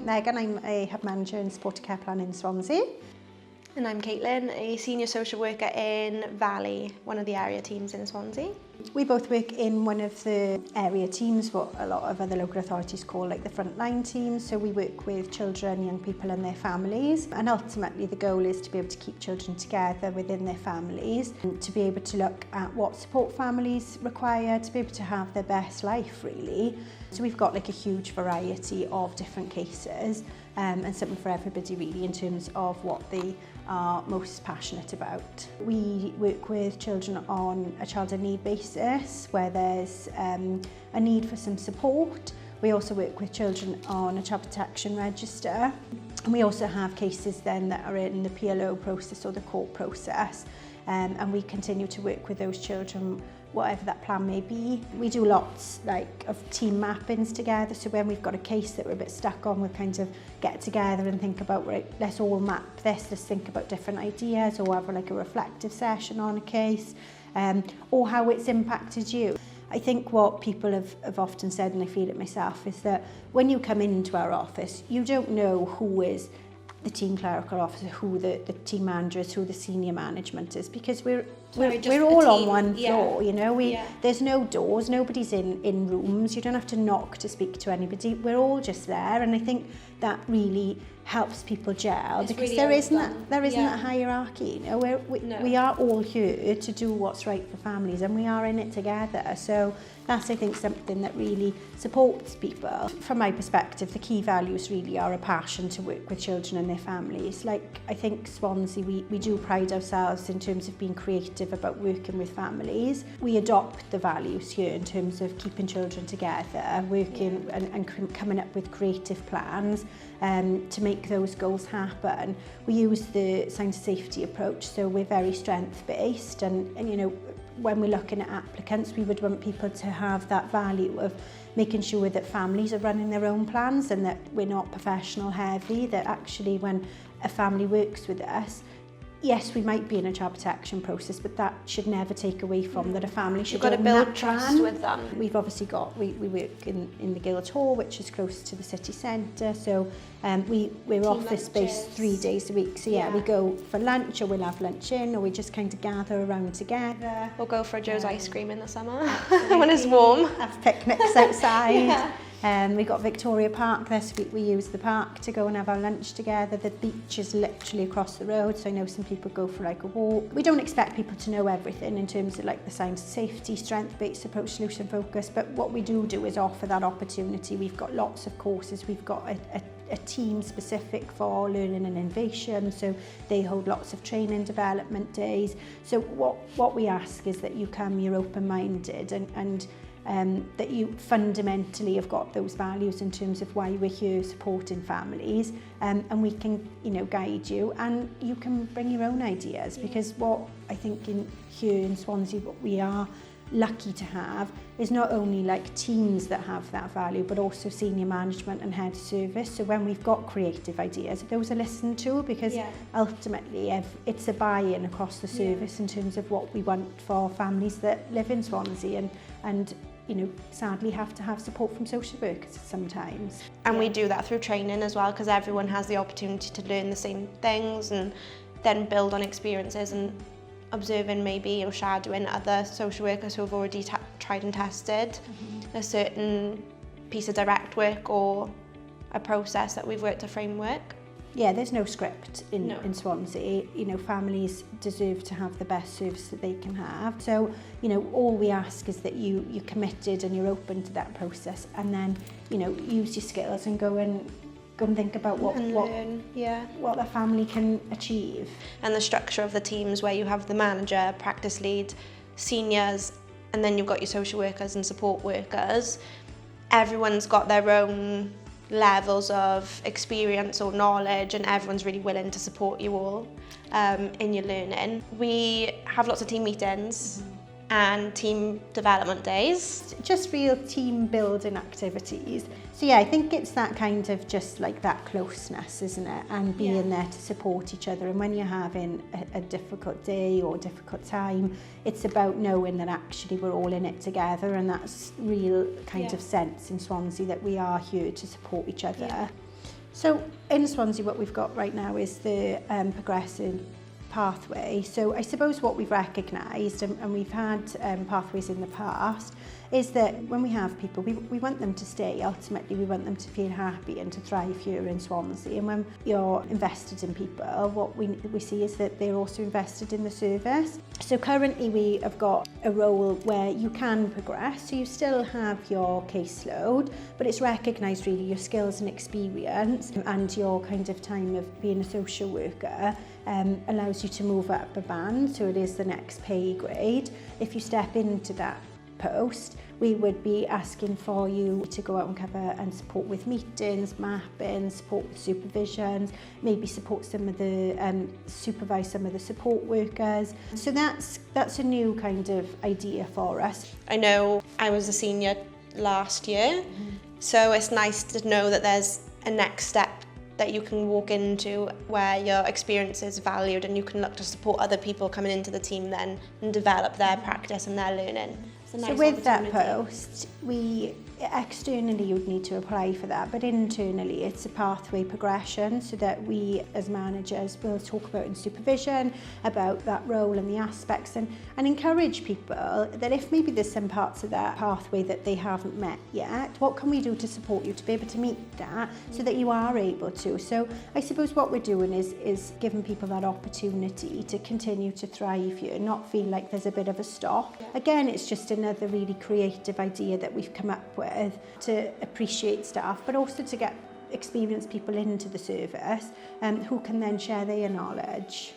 Megan, I'm a hub manager in supported care plan in Swansea. And I'm Caitlin, a senior social worker in Valley, one of the area teams in Swansea. We both work in one of the area teams, what a lot of other local authorities call like the frontline teams. So we work with children, young people and their families. And ultimately the goal is to be able to keep children together within their families, and to be able to look at what support families require to be able to have their best life really. So we've got like a huge variety of different cases and something for everybody really in terms of what they are most passionate about. We work with children on a child in need basis where there's a need for some support. We also work with children on a child protection register. And we also have cases then that are in the PLO process or the court process. And we continue to work with those children, whatever that plan may be. We do lots like of team mappings together, so when we've got a case that we're a bit stuck on, we kind of get together and think about, right, let's all map this, let's think about different ideas, or have like a reflective session on a case, or how it's impacted you. I think what people have often said, and I feel it myself, is that when you come into our office, you don't know who is the team clerical officer, who the team manager is, who the senior management is, because we're all on one floor, you know. There's no doors, nobody's in rooms, you don't have to knock to speak to anybody, we're all just there. And I think that really helps people gel, it's because really there isn't that hierarchy, you know. We are all here to do what's right for families, and we are in it together. So that's, I think, something that really supports people. From my perspective, the key values really are a passion to work with children and their families. Like, I think Swansea, we do pride ourselves in terms of being creative about working with families. We adopt the values here in terms of keeping children together, working and coming up with creative plans to make those goals happen. We use the signs of safety approach, so we're very strength-based, and you know, when we're looking at applicants, we would want people to have that value of making sure that families are running their own plans and that we're not professional heavy, that actually when a family works with us, yes, we might be in a child protection process, but that should never take away from that a family should You've got to build trust with them. We've obviously got, we work in the Guildhall, which is close to the city centre, so we're office-based 3 days a week. So we go for lunch, or we'll have lunch in, or we just kind of gather around together. We'll go for a Joe's ice cream in the summer when it's warm. Have picnics outside. We've got Victoria Park this week. We use the park to go and have our lunch together. The beach is literally across the road, so I know some people go for like a walk. We don't expect people to know everything in terms of like the signs of safety, strength-based approach, solution focus, but what we do is offer that opportunity. We've got lots of courses. We've got a team specific for learning and innovation, so they hold lots of training development days. So what we ask is that you come, you're open-minded, and that you fundamentally have got those values in terms of why we're here supporting families, and we can, you know, guide you, and you can bring your own ideas, because what I think here in Swansea, what we are lucky to have is not only like teams that have that value, but also senior management and head service. So when we've got creative ideas, those are listened to, because ultimately it's a buy-in across the service in terms of what we want for families that live in Swansea, and you know, sadly have to have support from social workers sometimes. And we do that through training as well, because everyone has the opportunity to learn the same things and then build on experiences, and observing maybe or shadowing other social workers who have already tried and tested a certain piece of direct work or a process that we've worked a framework. Yeah, there's no script in Swansea. You know, families deserve to have the best service that they can have. So, you know, all we ask is that you're committed and you're open to that process, and then, you know, use your skills and go and think about what the family can achieve. And the structure of the teams, where you have the manager, practice lead, seniors, and then you've got your social workers and support workers. Everyone's got their own levels of experience or knowledge, and everyone's really willing to support you all in your learning. We have lots of team meetings and team development days. Just real team building activities. So yeah, I think it's that kind of just like that closeness, isn't it? And being there to support each other. And when you're having a difficult day or difficult time, it's about knowing that actually we're all in it together, and that's real kind of sense in Swansea that we are here to support each other. So in Swansea, what we've got right now is the progressive pathway. So I suppose what we've recognised, and we've had pathways in the past, is that when we have people, we want them to stay. Ultimately, we want them to feel happy and to thrive here in Swansea. And when you're invested in people, what we see is that they're also invested in the service. So currently we have got a role where you can progress. So you still have your caseload, but it's recognised really your skills and experience and your kind of time of being a social worker allows you to move up a band. So it is the next pay grade. If you step into that post, we would be asking for you to go out and cover and support with meetings, mapping, support with supervisions, maybe support some of the supervise some of the support workers. So that's a new kind of idea for us. I know I was a senior last year, so it's nice to know that there's a next step that you can walk into where your experience is valued and you can look to support other people coming into the team then and develop their practice and their learning. So with that post, externally you would need to apply for that, but internally it's a pathway progression so that we as managers will talk about in supervision, about that role and the aspects and encourage people that if maybe there's some parts of that pathway that they haven't met yet, what can we do to support you to be able to meet that so that you are able to. So I suppose what we're doing is giving people that opportunity to continue to thrive here and not feel like there's a bit of a stop. Again, it's just another really creative idea that we've come up with to appreciate staff, but also to get experienced people into the service who can then share their knowledge.